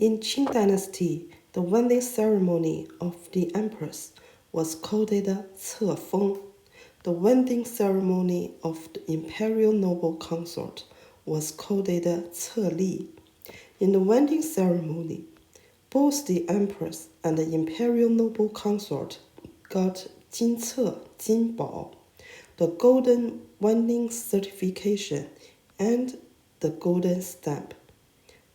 In Qing Dynasty, the wedding ceremony of the empress was called the Cefeng. The wedding ceremony of the imperial noble consort was called the Celi. In the wedding ceremony, both the empress and the imperial noble consort got Jince, Jinbao, the golden wedding certification, and the golden stamp.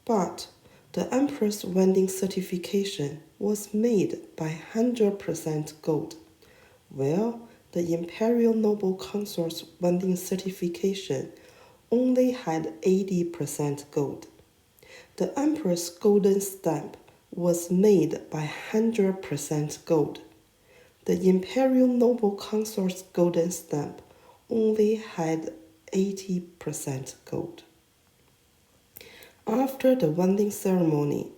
But the empress wedding certification was made by 100% gold, while the imperial noble consort's wedding certification only had 80% gold. The empress golden stamp was made by 100% gold. The imperial noble consort's golden stamp only had 80% gold. After the wedding ceremony,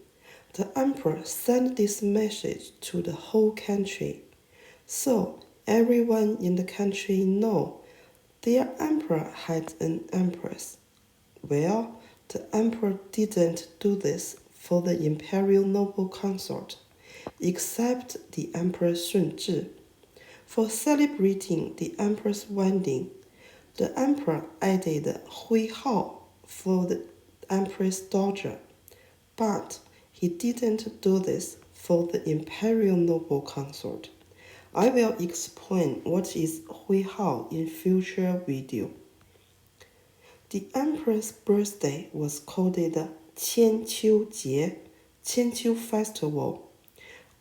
the emperor sent this message to the whole country, so everyone in the country know their emperor had an empress. Well, the emperor didn't do this for the imperial noble consort, except the Emperor Shunzhi. For celebrating the emperor's wedding, the emperor added Hui Hao for the empress daughter, but he didn't do this for the imperial noble consort. I will explain what is Hui Hao in future video. The emperor's birthday was called the Qianqiu Jie, Qianqiu Festival.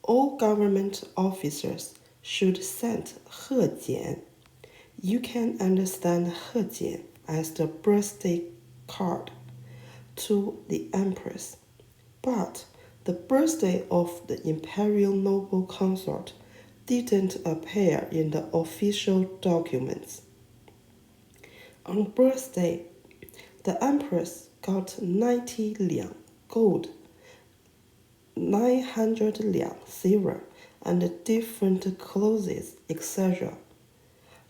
All government officers should send Hejian. You can understand Hejian as the birthday card to the empress, but the birthday of the imperial noble consort didn't appear in the official documents. On birthday, the empress got 90 liang gold, 900 liang silver, and different clothes, etc.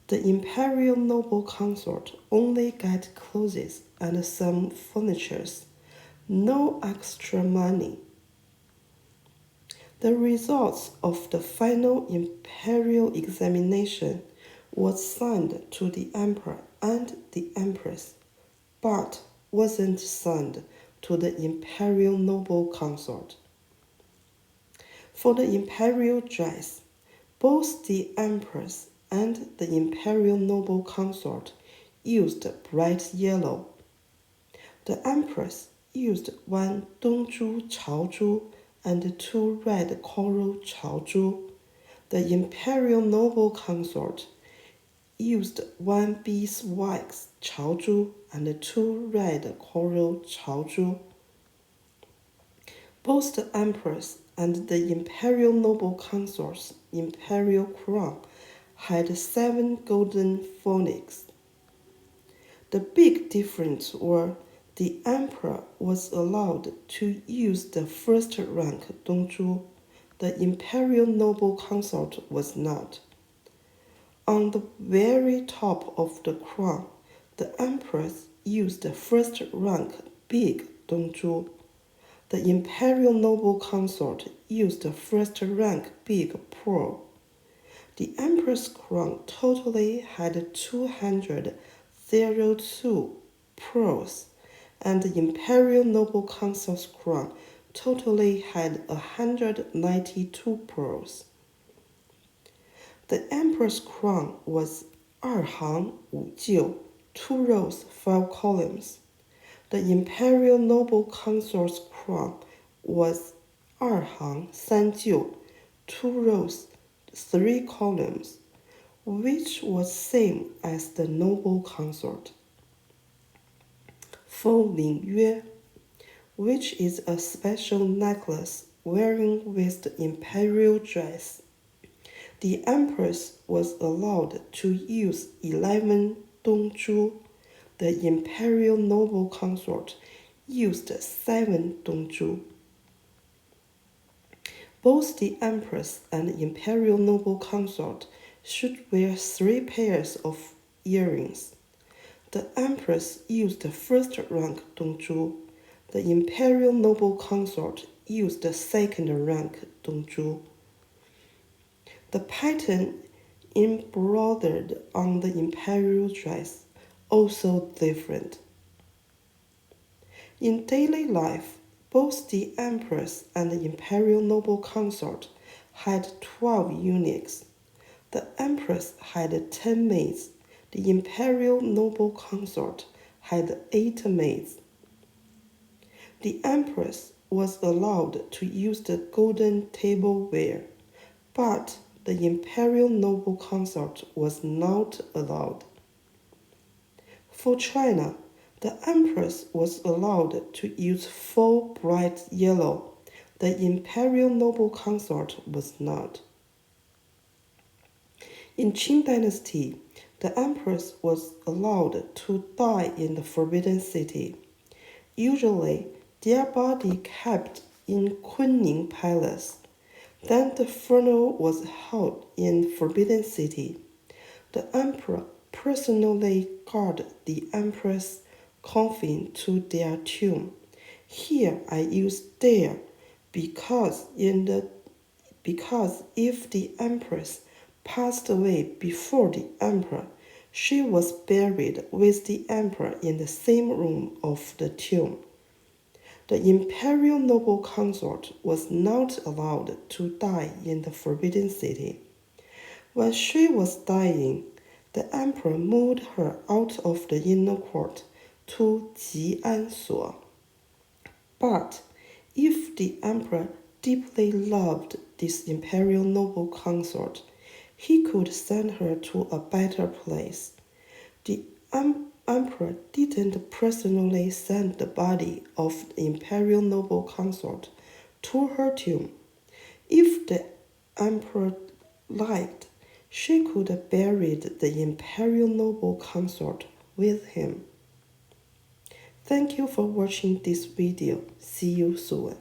The imperial noble consort only got clothes and some furniture, no extra money. The results of the final imperial examination was signed to the emperor and the empress, but wasn't signed to the imperial noble consort. For the imperial dress, both the empress and the imperial noble consort used bright yellow. The empress used 1 Dongzhu Chaozhu and 2 red coral Chaozhu. The imperial noble consort used 1 beeswax Chaozhu and 2 red coral Chaozhu. Both the empress and the imperial noble consort's imperial crown had 7 golden phoenix. The big difference was the emperor was allowed to use the first rank Dongzhu. The imperial noble consort was not. On the very top of the crown, the empress used the first rank big Dongzhu. The imperial noble consort used the first rank big pearl. The empress crown totally had 202 pearls, and the imperial noble consort's crown totally had 192 pearls. The emperor's crown was 2行5就, 2 rows 5 columns. The imperial noble consort's crown was 2行3就, 2 rows 3 columns, which was same as the noble consort. 风领约, which is a special necklace wearing with the imperial dress. The empress was allowed to use 11 Dongzhu. The imperial noble consort used 7 Dongzhu. Both the empress and the imperial noble consort should wear 3 pairs of earrings. The empress used the first rank Dongzhu. The imperial noble consort used second-rank dongzhu. The pattern embroidered on the imperial dress also different. In daily life, both the empress and the imperial noble consort had 12 eunuchs. The empress had 10 maids. The imperial noble consort had 8 maids. The empress was allowed to use the golden tableware, but the imperial noble consort was not allowed. For China, the empress was allowed to use full bright yellow. The imperial noble consort was not. In Qing Dynasty, the empress was allowed to die in the Forbidden City. Usually, their body kept in Kunning Palace. Then the funeral was held in Forbidden City. The emperor personally guarded the empress' coffin to their tomb. Here I use there because if the empress passed away before the emperor, she was buried with the emperor in the same room of the tomb. The imperial noble consort was not allowed to die in the Forbidden City. When she was dying, the emperor moved her out of the inner court to Qianlong. But if the emperor deeply loved this imperial noble consort, he could send her to a better place. The emperor didn't personally send the body of the imperial noble consort to her tomb. If the emperor liked, she could have buried the imperial noble consort with him. Thank you for watching this video. See you soon.